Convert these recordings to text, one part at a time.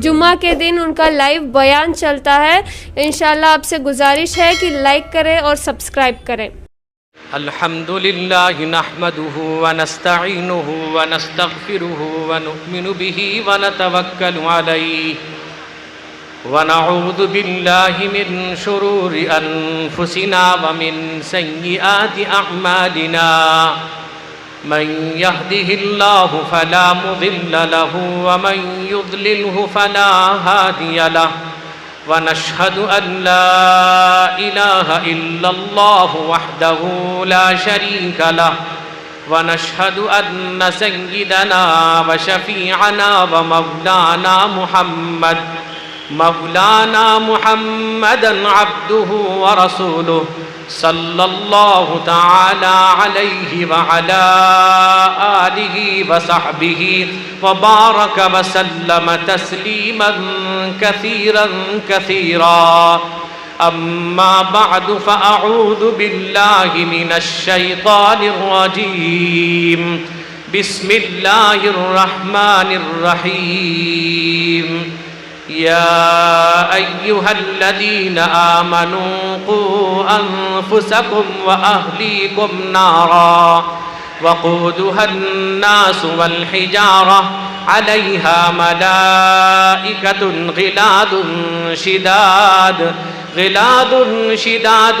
جمعہ کے دن ان کا لائیو بیان چلتا ہے۔ انشاءاللہ آپ سے گزارش ہے کہ لائک کریں اور سبسکرائب کریں۔ الحمد لله نحمده ونستعينه ونستغفره ونؤمن به ونتوكل عليه ونعوذ بالله من شرور أنفسنا ومن سيئات أعمالنا من يهده الله فلا مضل له ومن يضلله فلا هادي له ونشهد أن لا إله إلا الله وحده لا شريك له ونشهد أن سيدنا وشفيعنا ومولانا محمدا عبده ورسوله صلى الله تعالى عليه وعلى آله وصحبه وبارك وسلم تسليما كثيرا كثيرا أما بعد فأعوذ بالله من الشيطان الرجيم بسم الله الرحمن الرحيم يا أيها الذين آمنوا قوا أنفسكم وأهليكم نارا وقودها الناس والحجارة عليها ملائكة غلاظ شداد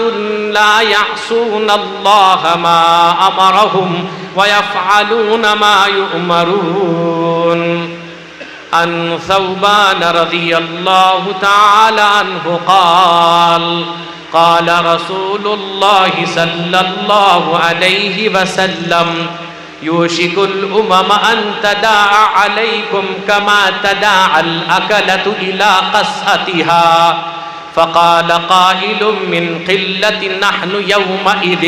لا يعصون الله ما أمرهم ويفعلون ما يؤمرون عن ثوبان رضي الله تعالى عنه قال رسول الله صلى الله عليه وسلم يوشك الأمم أن تداعى عليكم كما تداعى الأكلة إلى قصعتها فقال قائل من قلة نحن يومئذ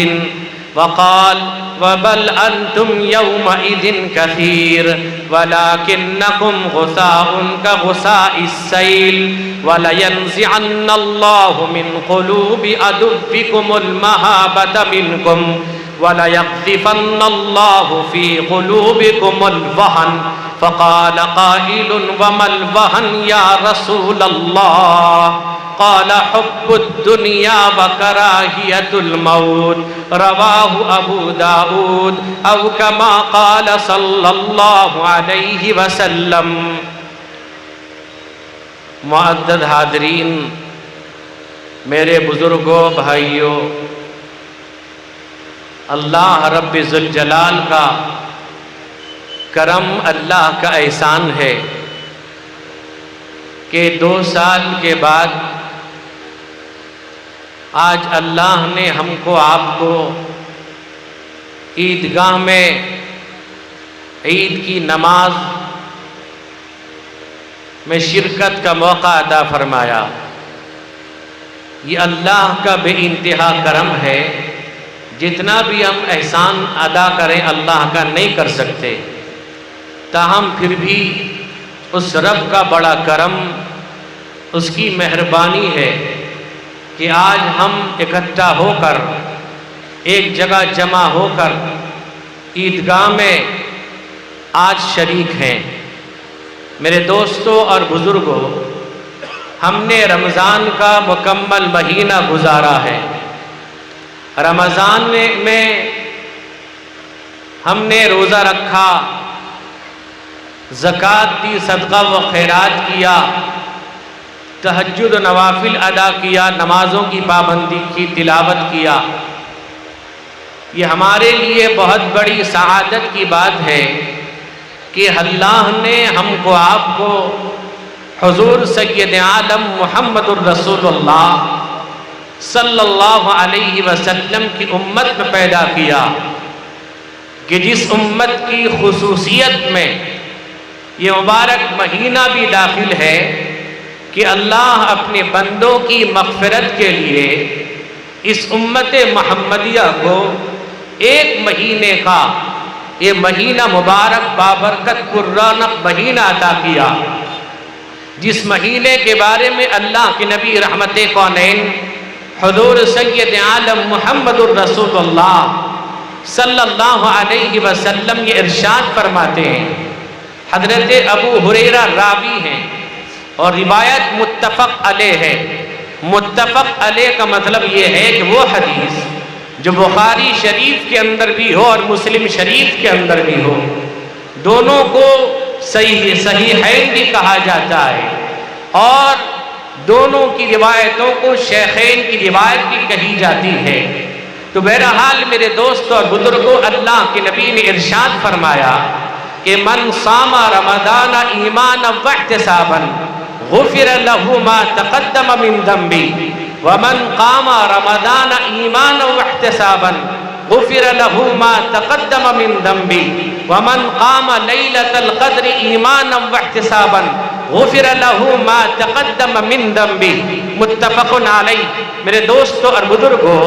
وقال وبل أنتم يومئذ كثير ولكنكم غثاء كغثاء السيل ولينزعن الله من قلوب عدوكم المهابة منكم وليقذفن الله في قلوبكم الوهن فقال قائل وما الوهن يا رسول الله قال حب الدنيا وكراهية الموت رواه أبو داود أو كما قال صلى الله عليه وسلم۔ معزز حاضرین، میرے بزرگوں، بھائیوں، اللہ رب ذوالجلال کا کرم، اللہ کا احسان ہے کہ 2 سال کے بعد آج اللہ نے ہم کو، آپ کو عیدگاہ میں عید کی نماز میں شرکت کا موقع عطا فرمایا۔ یہ اللہ کا بے انتہا کرم ہے، جتنا بھی ہم احسان ادا کریں اللہ کا نہیں کر سکتے، تاہم پھر بھی اس رب کا بڑا کرم، اس کی مہربانی ہے کہ آج ہم اکٹھا ہو کر ایک جگہ جمع ہو کر عیدگاہ میں آج شریک ہیں۔ میرے دوستوں اور بزرگوں، ہم نے رمضان کا مکمل مہینہ گزارا ہے۔ رمضان میں ہم نے روزہ رکھا، زکوٰۃ دی، صدقہ و خیرات کیا، تہجد و نوافل ادا کیا، نمازوں کی پابندی کی، تلاوت کیا۔ یہ ہمارے لیے بہت بڑی سعادت کی بات ہے کہ اللہ نے ہم کو، آپ کو حضور سید عالم محمد الرسول اللہ صلی اللہ علیہ وسلم کی امت میں پیدا کیا، کہ جس امت کی خصوصیت میں یہ مبارک مہینہ بھی داخل ہے کہ اللہ اپنے بندوں کی مغفرت کے لیے اس امت محمدیہ کو 1 مہینے کا یہ مہینہ مبارک بابرکت پررونق مہینہ عطا کیا، جس مہینے کے بارے میں اللہ کے نبی رحمت کونین حضور سید عالم محمد الرسول اللہ صلی اللہ علیہ وسلم یہ ارشاد فرماتے ہیں۔ حضرت ابو ہریرہ راوی ہیں اور روایت متفق علیہ ہے۔ متفق علیہ کا مطلب یہ ہے کہ وہ حدیث جو بخاری شریف کے اندر بھی ہو اور مسلم شریف کے اندر بھی ہو، دونوں کو صحیحین بھی کہا جاتا ہے، اور دونوں کی روایتوں کو شیخین کی روایت بھی کہی جاتی ہے۔ تو بہرحال میرے دوستوں اور بزرگوں، اللہ کے نبی نے ارشاد فرمایا کہ من صام رمضان ایمانا واحتسابا غفر له ما تقدم من ذنبه ومن قام رمضان ایمانا واحتسابا غفر له ما تقدم من ذنبه ومن قام ليلة القدر ایمانا واحتسابا غفر له ما تقدم من ذنبه۔ متفق علیہ۔ میرے دوستوں اور بزرگوں،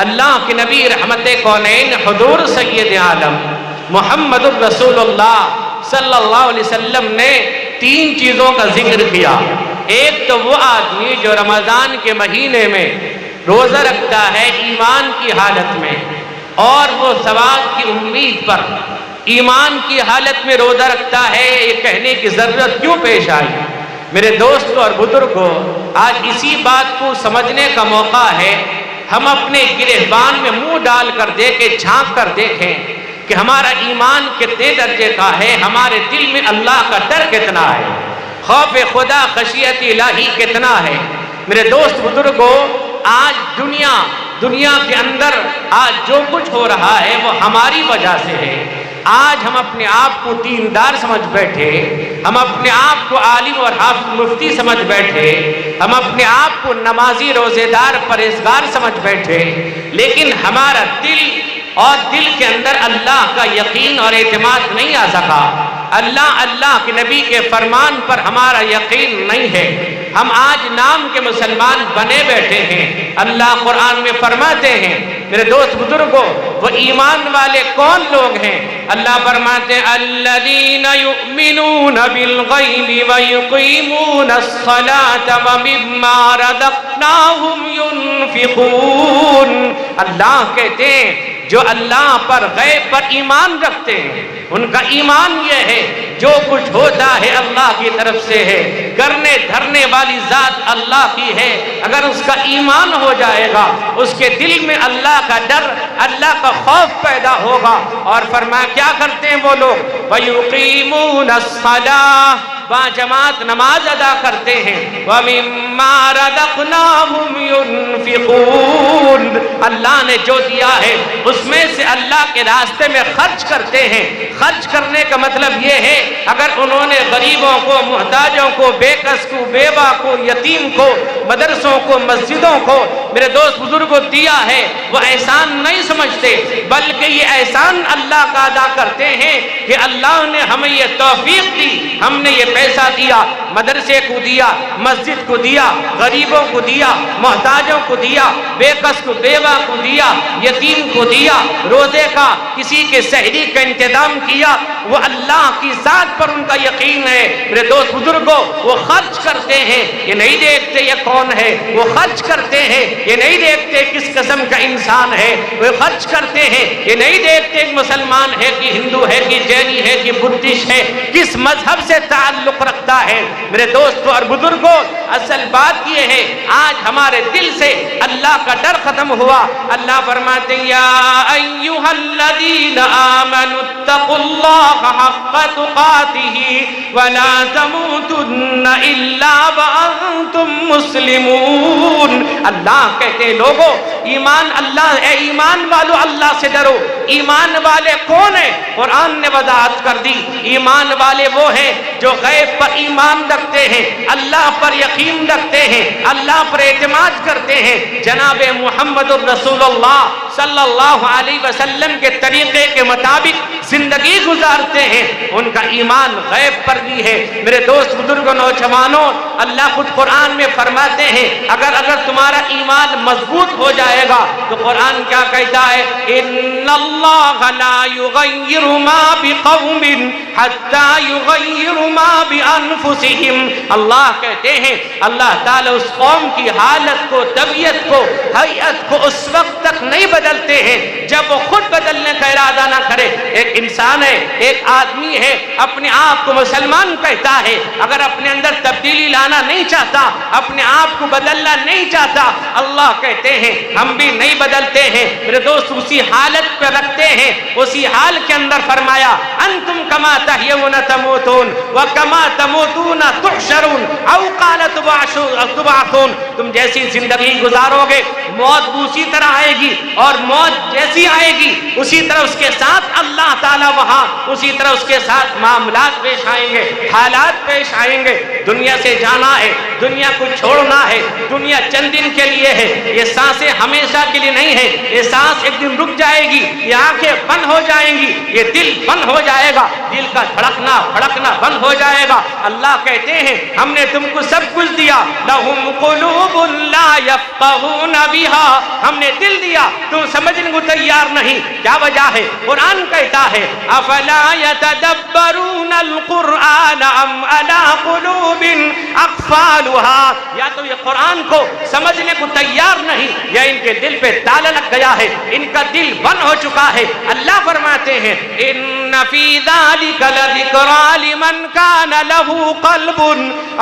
اللہ کے نبی رحمت کونین حضور سید عالم محمد الرسول اللہ صلی اللہ علیہ وسلم نے 3 چیزوں کا ذکر کیا۔ ایک تو وہ آدمی جو رمضان کے مہینے میں روزہ رکھتا ہے ایمان کی حالت میں، اور وہ ثواب کی امید پر ایمان کی حالت میں روزہ رکھتا ہے، یہ کہنے کی ضرورت کیوں پیش آئی؟ میرے دوستوں اور بزرگوں، آج اسی بات کو سمجھنے کا موقع ہے۔ ہم اپنے گریبان میں منہ ڈال کر دیکھیں، جھانک کر دیکھیں کہ ہمارا ایمان کتنے درجے کا ہے، ہمارے دل میں اللہ کا ڈر کتنا ہے، خوف خدا خشیت الہی کتنا ہے۔ میرے دوست بزرگوں، آج دنیا کے اندر آج جو کچھ ہو رہا ہے وہ ہماری وجہ سے ہے۔ آج ہم اپنے آپ کو دیندار سمجھ بیٹھے، ہم اپنے آپ کو عالم اور حافظ مفتی سمجھ بیٹھے، ہم اپنے آپ کو نمازی روزے دار پرہیزگار سمجھ بیٹھے، لیکن ہمارا دل کے اندر اللہ کا یقین اور اعتماد نہیں آ سکا۔ اللہ کے نبی کے فرمان پر ہمارا یقین نہیں ہے۔ ہم آج نام کے مسلمان بنے بیٹھے ہیں۔ اللہ قرآن میں فرماتے ہیں، میرے دوست بزرگوں، وہ ایمان والے کون لوگ ہیں؟ اللہ فرماتے ہیں الذین یؤمنون بالغیب ویقیمون الصلاة ومما رزقناہم ینفقون۔ اللہ کہتے ہیں جو اللہ پر غیب پر ایمان رکھتے ہیں، ان کا ایمان یہ ہے جو کچھ ہوتا ہے اللہ کی طرف سے ہے، کرنے دھرنے والی ذات اللہ کی ہے۔ اگر اس کا ایمان ہو جائے گا، اس کے دل میں اللہ کا ڈر، اللہ کا خوف پیدا ہوگا، اور فرمایا کیا کرتے ہیں وہ لوگ؟ وَيُقِيمُونَ الصَّلَاةَ، باجماعت نماز ادا کرتے ہیں، وَمِمَّا رَزَقْنَاهُمْ يُنْفِقُونَ، اللہ نے جو دیا ہے اس میں سے اللہ کے راستے میں خرچ کرتے ہیں۔ خرچ کرنے کا مطلب یہ ہے اگر انہوں نے غریبوں کو، محتاجوں کو، بے کس کو، بیوہ کو، یتیم کو، مدرسوں کو، مسجدوں کو، میرے دوست بزرگوں دیا ہے، وہ احسان نہیں سمجھتے، بلکہ یہ احسان اللہ کا ادا کرتے ہیں کہ اللہ نے ہمیں یہ توفیق دی، ہم نے یہ پیسہ دیا، مدرسے کو دیا، مسجد کو دیا، غریبوں کو دیا، محتاجوں کو دیا، بے کس کو، بیوہ کو دیا، یتیم کو دیا، روزے کا، کسی کے سحری کا انتظام کیا۔ وہ اللہ کی ذات پر ان کا یقین ہے۔ میرے دوست بزرگوں، وہ خرچ کرتے ہیں، یہ نہیں دیکھتے یہ کون ہے، وہ خرچ کرتے ہیں، یہ نہیں دیکھتے کس قسم کا انسان ہے، وہ خرچ کرتے ہیں، یہ نہیں دیکھتے کہ مسلمان ہے کہ ہندو ہے کہ جینی ہے کہ بدھسٹ ہے، کس مذہب سے تعلق رکھتا ہے۔ میرے دوستوں اور بزرگوں، اصل بات یہ ہے آج ہمارے دل سے اللہ کا ڈر ختم ہوا۔ اللہ فرماتے ہیں یا ایھا الذین آمنوا اتقوا اللہ حق تقاتہ ولا تموتن الا وانتم مسلمون۔ اللہ کہتے ہیں لوگوں، اے ایمان والو اللہ سے ڈرو۔ ایمان والے کون ہیں؟ قرآن نے وضاحت کر دی، ایمان والے وہ ہیں جو غیب پر ایمان رکھتے ہیں، اللہ پر یقین رکھتے ہیں، اللہ پر اعتماد کرتے ہیں، جناب محمد الرسول اللہ صلی اللہ علیہ وسلم کے طریقے کے مطابق زندگی گزارتے ہیں، ان کا ایمان غیب پر بھی ہے۔ میرے دوست بزرگوں، نوجوانوں، اللہ خود قرآن میں فرماتے ہیں اگر تمہارا ایمان مضبوط ہو جائے گا تو قرآن کیا کہتا ہے؟ ان اللہ لا یغیر ما بقوم حتی یغیر ما بانفسہم. اللہ کہتے ہیں اللہ تعالیٰ اس قوم کی حالت کو، طبیعت کو، حیت کو اس وقت تک نہیں بدلتے ہیں جب وہ خود بدلنے کا ارادہ نہ کرے. ایک انسان ہے، ایک آدمی ہے، اپنے آپ کو مسلمان کہتا ہے، اگر اپنے اندر تبدیلی لانا نہیں چاہتا، اپنے آپ کو بدلنا نہیں چاہتا، اللہ کہتے ہیں ہم بھی نہیں بدلتے ہیں. میرے دوست اسی حالت پہ رکھتے ہیں. اسی حال کے اندر فرمایا انتم کما تحیون تموتون وکما تموتون تحشرون او قال تبعثون. تم جیسی زندگی گزارو گے موت اسی طرح آئے گی، اور موت جیسی آئے گی اسی طرح اس کے ساتھ اللہ تعالیٰ وہاں اسی طرح اس کے ساتھ معاملات پیش آئیں گے، حالات پیش آئیں گے. دنیا سے جانا ہے، دنیا کو چھوڑنا ہے. دنیا چند دن کے لیے ہے، یہ سانسیں ہمیشہ کے لیے نہیں ہے. یہ سانس ایک دن رک جائے گی، یہ آنکھیں بند ہو جائیں گی، یہ دل بند ہو جائے گا، دل کا دھڑکنا بند ہو جائے گا. اللہ کہتے ہیں ہم نے تم کو سب کچھ دیا. لہم قلوب لا یفقہون بہا. ہم نے دل دیا، تم سمجھنے کو تیار نہیں. کیا وجہ ہے؟ قرآن کہتا ہے افلا یتدبرون القرآن ام علی قلوب اقفالها. یا تو یہ قرآن کو سمجھنے کو تیار نہیں یا ان کے دل پہ تالا لگ گیا ہے، ان کا دل بند ہو چکا ہے. اللہ فرماتے ہیں ان فی ذلک لذکری لمن کان له قلب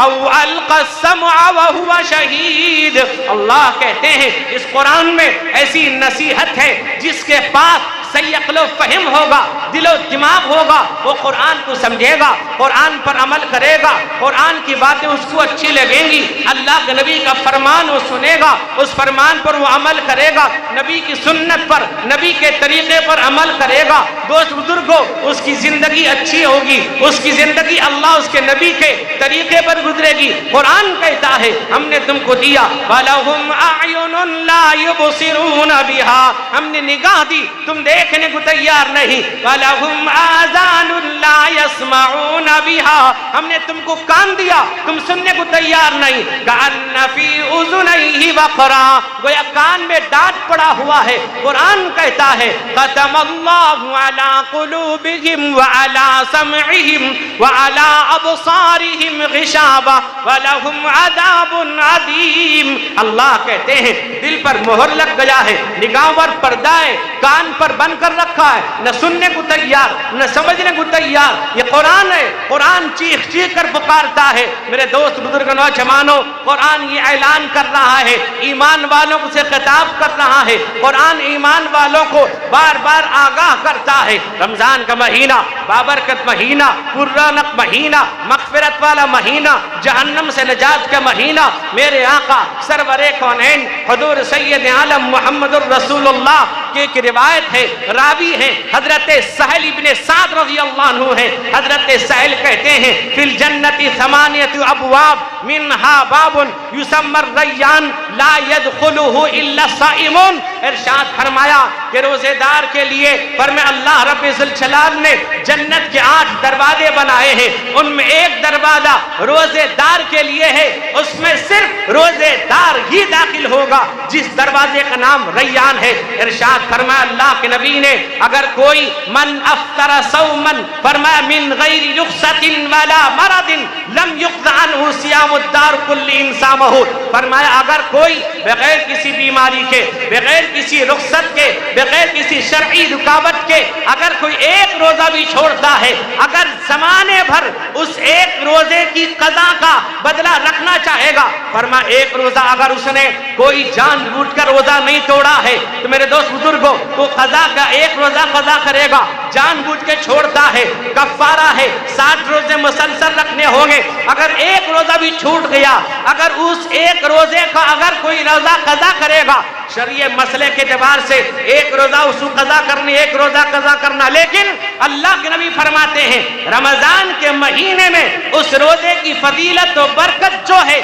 او القى السمع وهو شہید. اللہ کہتے ہیں اس قرآن میں ایسی نصیحت ہے جس کے پاس صحیح عقل و فہم ہوگا، دل و دماغ ہوگا، وہ قرآن کو سمجھے گا، قرآن پر عمل کرے گا، قرآن کی باتیں اس کو اچھی لگیں گی. اللہ کے نبی کا فرمان وہ سنے گا، اس فرمان پر وہ عمل کرے گا، نبی کی سنت پر، نبی کے طریقے پر عمل کرے گا. دوست بزرگوں اس کی زندگی اچھی ہوگی، اس کی زندگی اللہ اس کے نبی کے طریقے پر گزرے گی. قرآن کہتا ہے ہم نے تم کو دیا وَلَهُمْ أَعْيُنٌ لَا يُبْصِرُونَ بِهَا. ہم نے نگاہ دی، تم دیکھنے کو تیار نہیں. وَلَهُمْ آذَانٌ لَا يَسْمَعُونَ بِهَا. ہم نے تم کو کان دیا، تم سننے کو تیار نہیں. كَأَنَّ فِي أُذُنَيْهِ وَقْرًا. گویا کان میں ڈانٹ پڑا ہوا ہے. قرآن کہتا ہے ختم اللہ علی قلوبہم وعلی سمعہم وعلی ابصارہم غشاوہ ولہم عذاب عظیم. اللہ کہتے ہیں دل پر مہر لگ گیا ہے، نگاہوں پر پردہ ہے، کان پر بند کر رکھا ہے، نہ سننے کو تیار نہ سمجھنے کو تیار. یہ قرآن ہے، قرآن چیخ چیخ کر پکارتا ہے. میرے دوست بزرگ نوجوانوں قرآن یہ اعلان کر رہا ہے، ایمان والوں سے خطاب کر رہا ہے. قرآن ایمان والوں کو بار بار آگاہ کرتا ہے. رمضان کا مہینہ بابرکت مہینہ، پررونق مہینہ، مغفرت والا مہینہ، جہنم سے نجات کا مہینہ. میرے آقا سرور کونین حضور سید عالم محمد الرسول اللہ کی ایک روایت ہے، راوی ہیں حضرت سہل ابن سعد رضی اللہ عنہ ہیں. حضرت سہل کہتے ہیں فی الجنت ثمانیۃ ابواب منہا باب یسمى الریان لا يدخلہ الا الصائمون. ارشاد فرمایا کہ روزے دار کے لیے فرمایا اللہ رب ذوالجلال نے جنت کے 8 دروازے بنائے ہیں، ان میں ایک دروازہ روزے دار کے لیے ہے، اس میں صرف روزے دار ہی داخل ہوگا جس دروازے کا نام ریان ہے. ارشاد فرمایا اللہ کے نبی نے اگر کوئی من افطر صوما فرمایا من غیر رخصت ولا مرض لم يقض عنه صيام الدار كل انسامہ. فرمایا اگر کوئی بغیر کسی بیماری کے، بغیر کسی رخصت کے، بغیر کسی شرعی رکاوٹ کے اگر کوئی ایک روزہ بھی چھوڑتا ہے، اگر زمانے بھر اس ایک روزے کی قضا کا بدلہ رکھنا چاہے گا، فرما ایک روزہ اگر اس نے کوئی جان بوجھ کر روزہ نہیں توڑا ہے تو میرے دوست بزرگوں وہ قضا کا ایک روزہ قضا کرے گا. جان بوجھ کے چھوڑتا ہے کفارہ ہے، 60 روزے مسلسل رکھنے ہوں گے. اگر ایک روزہ بھی چھوٹ گیا، اگر اس ایک روزے کا اگر کوئی روزہ قضا کرے گا، شرعی مسئلے کے اعتبار سے ایک روزہ اس کو قضا کرنی، ایک روزہ قضا کرنا. لیکن اللہ کے نبی فرماتے ہیں رمضان کے مہینے میں اس روزے کی فضیلت و برکت جو ہے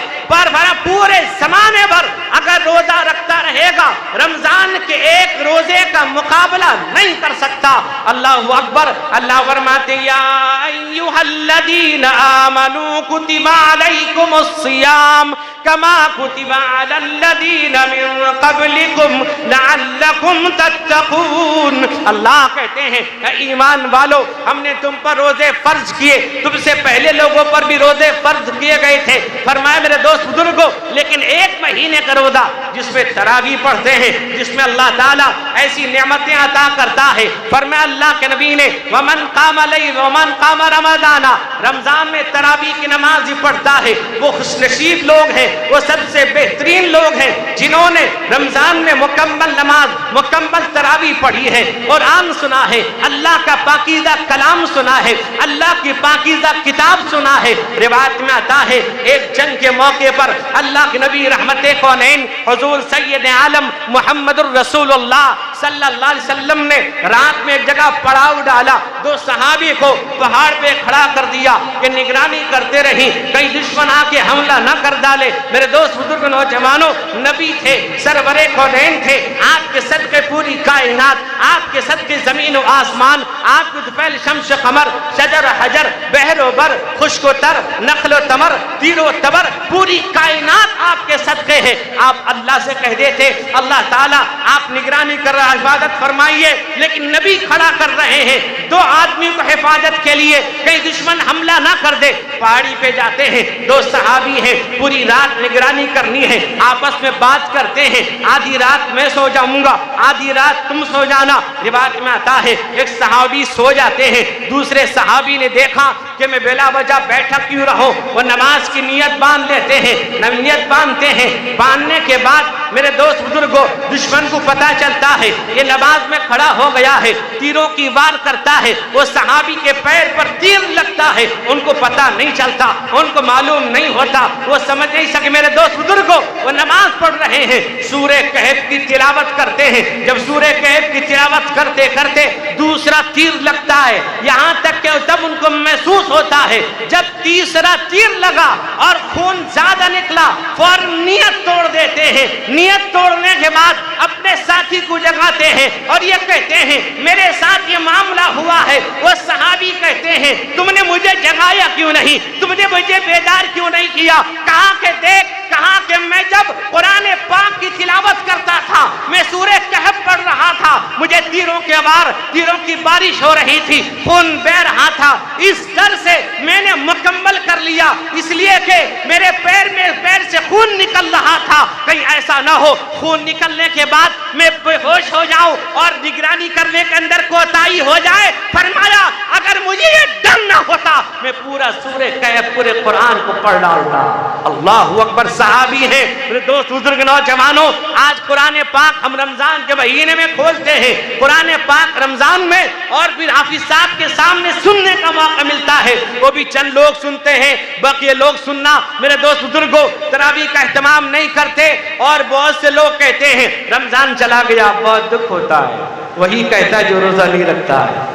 پورے زمانے بھر اگر روزہ رکھتا رہے گا رمضان کے ایک روزے کا مقابلہ نہیں کر سکتا. اللہ اکبر. اللہ فرماتے یا ایھا الذین آمنوا کتب علیکم الصیام کما کتب علی الذین من قبل قبلکم لعلکم تتقون۔ اللہ کہتے ہیں اے ایمان والو، ہم نے تم پر روزے فرض کیے، تم سے پہلے لوگوں پر بھی روزے فرض کیے گئے تھے۔ فرمایا میرے دوست بزرگوں، لیکن ایک مہینے کا روزہ جس میں تراویح پڑھتے ہیں، جس میں اللہ تعالیٰ ایسی نعمتیں عطا کرتا ہے، فرمایا اللہ کے نبی نے ومن قام رمضان، رمضان میں تراویح کی نماز ہی پڑھتا ہے، وہ خوش نصیب لوگ ہیں، وہ سب سے بہترین لوگ ہیں جنہوں نے رمضان میں مکمل نماز، مکمل تراویح پڑھی ہے، قرآن سنا ہے، اللہ کا پاکیزہ کلام سنا ہے، اللہ کی پاکیزہ کتاب سنا ہے۔ روایت میں آتا ہے ایک جنگ کے موقع پر اللہ کے نبی رحمت کونین حضور سید عالم محمد الرسول اللہ صلی اللہ علیہ وسلم نے رات میں ایک جگہ پڑاؤ ڈالا، دو صحابی کو پہاڑ پہ کھڑا کر دیا کہ نگرانی کرتے رہیں کہیں دشمن آ کے حملہ نہ کر ڈالے۔ میرے دوست بزرگ نوجوانوں، نبی تھے، سرور کونین تھے، آپ کے صدقے پوری کائنات، آپ کے صدقے زمین و آسمان، آپ کے طفیل شمس قمر، شجر حجر، بحر و بر، خشک و تر، نخل و تمر، تیر و تبر، پوری کائنات آپ کے صدقے ہے۔ آپ اللہ سے کہہ دیتے اللہ تعالیٰ آپ نگرانی کر رہا، حفاظت فرمائیے، لیکن نبی کھڑا کر رہے ہیں دو آدمی کو حفاظت کے لیے، کہیں دشمن حملہ نہ کر دے۔ پہاڑی پہ جاتے ہیں، دو صحابی ہیں، پوری رات نگرانی کرنی ہے، آپس میں بات کرتے ہیں، آدھی رات میں سو جاؤں گا، آدھی رات تم سو جانا۔ روایت میں آتا ہے ایک صحابی سو جاتے ہیں، دوسرے صحابی نے دیکھا کہ میں بلا وجہ بیٹھا کیوں رہوں، وہ نماز کی نیت باندھ لیتے ہیں، نیت باندھتے ہیں۔ باندھنے کے بعد میرے دوست بزرگوں، دشمن کو پتا چلتا ہے یہ نماز میں کھڑا ہو گیا ہے، تیروں کی وار کرتا ہے، وہ صحابی کے پیر پر تیر لگتا ہے، ان کو پتا نہیں چلتا، ان کو معلوم نہیں ہوتا، وہ سمجھ نہیں سکے۔ میرے دوست بزرگوں، وہ نماز پڑھ رہے ہیں، سورہ کہف کی تلاوت کرتے ہیں، جب سورہ کہف کی تلاوت کرتے کرتے دوسرا تیر لگتا ہے، یہاں تک کہ تب ان کو محسوس ہوتا ہے جب تیسرا تیر لگا اور خون زیادہ نکلا، فوراً نیت توڑ دیتے ہیں۔ نیت توڑنے کے بعد اپنے ساتھی کو جگاتے ہیں اور یہ کہتے ہیں میرے ساتھ یہ معاملہ ہوا ہے۔ وہ صحابی کہتے ہیں تم نے مجھے جگایا کیوں نہیں، تم نے مجھے بیدار کیوں نہیں کیا؟ کہا کہ دیکھ، کہا کہ میں جب قرآن پاک کی تلاوت کرتا تھا، میں سورہ کہف پڑھ رہا تھا، مجھے تیروں کے وار، تیروں کی بارش ہو رہی تھی، خون بہ رہا تھا، اس ڈر سے میں نے مکمل کر لیا، اس لیے کہ میرے پیر سے خون نکل رہا تھا، کہیں ایسا نہ ہو خون نکلنے کے بعد میں بے ہوش ہو جاؤں اور نگرانی کرنے کے اندر کوتاہی ہو جائے۔ فرمایا اگر مجھے یہ ڈر نہ ہوتا میں پورا سورہ کہف، پورے قرآن کو پڑھ ڈالتا۔ اللہ اکبر۔ صحابی ہیں میرے دوست بزرگ نوجوانوں، آج قرآن پاک ہم رمضان کے مہینے میں کھولتے ہیں، قرآن پاک رمضان میں اور پھر حافظ صاحب کے سامنے سننے کا موقع ملتا ہے، وہ بھی چند لوگ سنتے ہیں، باقی لوگ سننا میرے دوست بزرگوں تراویح کا اہتمام نہیں کرتے، اور بہت سے لوگ کہتے ہیں رمضان چلا گیا بہت دکھ ہوتا ہے، وہی کہتا ہے جو روزہ نہیں رکھتا ہے،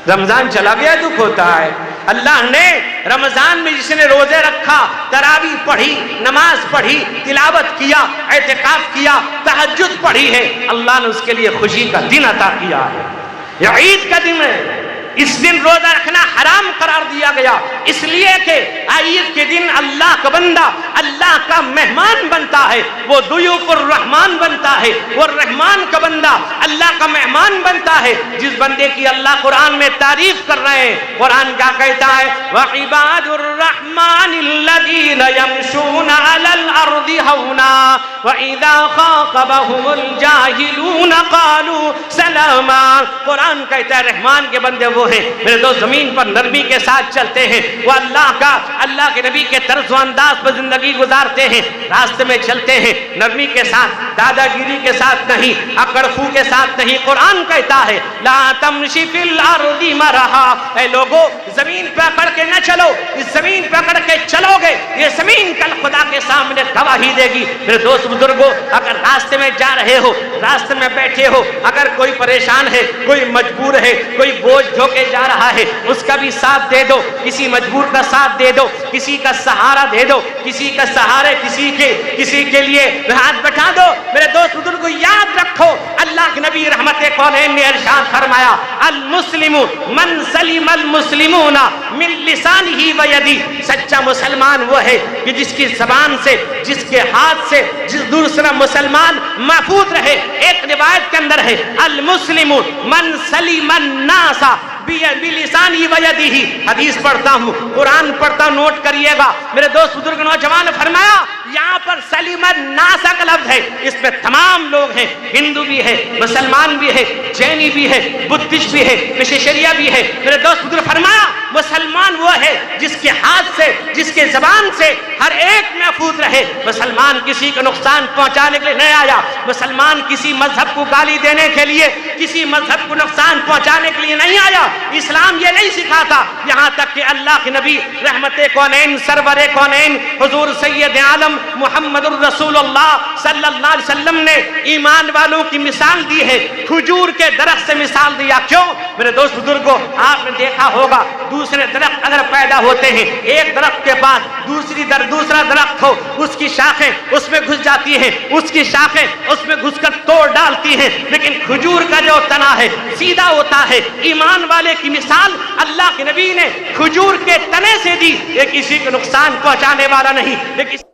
رمضان چلا گیا دکھ ہوتا ہے۔ اللہ نے رمضان میں جس نے روزے رکھا، تراویح پڑھی، نماز پڑھی، تلاوت کیا، اعتکاف کیا، تہجد پڑھی ہے، اللہ نے اس کے لیے خوشی کا دن عطا کیا ہے۔ یہ عید کا دن ہے، اس دن روزہ رکھنا حرام قرار دیا گیا، اس لیے کہ عید کے دن اللہ کا بندہ اللہ کا مہمان بنتا ہے، وہ ضیوف الرحمان بنتا ہے، وہ رحمان کا بندہ اللہ کا مہمان بنتا ہے۔ جس بندے کی اللہ قرآن میں تعریف کر رہے ہیں، قرآن کیا کہتا ہے؟ وَعِبَادُ الرَّحْمَنِ الَّذِينَ يَمْشُونَ عَلَى الْأَرْضِ هَوْنًا وَإِذَا خَاطَبَهُمُ الْجَاهِلُونَ قَالُوا سَلَامًا۔ قرآن کہتا ہے رحمان کے بندے وہ ہیں میرے دوست زمین پر نرمی کے ساتھ چلتے ہیں، وہ اللہ کے نبی کے طرز و انداز پر زندگی گزارتے ہیں، راستے میں چلتے ہیں نرمی کے ساتھ، دادا گیری کے ساتھ نہیں، اکڑ خو کے ساتھ نہیں۔ قرآن کہتا ہے لا تمشی فی الارض مرحا، اے لوگو زمین پہ اکڑ کے نہ چلو، اس زمین پہ اکڑ کے چلو گے یہ زمین کل خدا کے سامنے گواہی دے گی۔ میرے دوست بزرگوں، اگر راستے میں جا رہے ہو، راستے میں بیٹھے ہو، اگر کوئی پریشان ہے، کوئی مجبور ہے، کوئی بوجھ ڈھو کے جا رہا ہے، اس کا بھی ساتھ دے دو، کسی مجبور کا ساتھ دے دو، کسی کا سہارا دے دو، کسی کا سہارے کسی کے لیے ہاتھ بٹھا دو۔ میرے دوست بزرگ کو یاد رکھو، اللہ کے نبی رحمت کونین نے ارشاد فرمایا المسلم من سلم المسلمون من لسانہ و یدہ، سچا مسلمان وہ ہے کہ جس کی زبان سے، جس کے ہاتھ سے جس دوسرا مسلمان محفوظ رہے. ایک روایت کے اندر ہے المسلم من سلم الناس بلسانی ویدی. حدیث پڑھتا ہوں, قرآن پڑھتا ہوں, نوٹ کریے گا میرے دوست بزرگ نوجوان. فرمایا یہاں پر سلیم الناس کا لفظ ہے, اس میں تمام لوگ ہیں, ہندو بھی ہے, مسلمان بھی ہے, جینی بھی ہے, بدھسٹ بھی ہے, مشیشریہ بھی ہے. میرے دوست بزرگ فرمایا مسلمان وہ ہے جس کے ہاتھ سے, جس کے زبان سے ہر ایک محفوظ رہے. مسلمان کسی کو نقصان پہنچانے کے لیے نہیں آیا, مسلمان کسی مذہب کو گالی دینے کے لیے, کسی مذہب کو نقصان پہنچانے کے لیے نہیں آیا. اسلام یہ نہیں سکھاتا, یہاں تک کہ اللہ کے نبی رحمت کونین سرور کونین حضور سید عالم محمد الرسول اللہ صلی اللہ علیہ وسلم نے ایمان والوں کی مثال دی ہے, کھجور کے درخت سے مثال دیا. کیوں میرے دوست بزرگوں, آپ نے دیکھا ہوگا دوسرے درخت اگر پیدا ہوتے ہیں, ایک درخت کے پاس دوسرا درخت ہو, اس کی شاخیں اس میں گھس جاتی ہیں, اس کی شاخیں اس میں گھس کر توڑ ڈالتی ہیں, لیکن کھجور کا جو تنا ہے سیدھا ہوتا ہے. ایمان والے کی مثال اللہ کے نبی نے کھجور کے تنے سے دی, یہ کسی کو نقصان پہنچانے والا نہیں, لیکن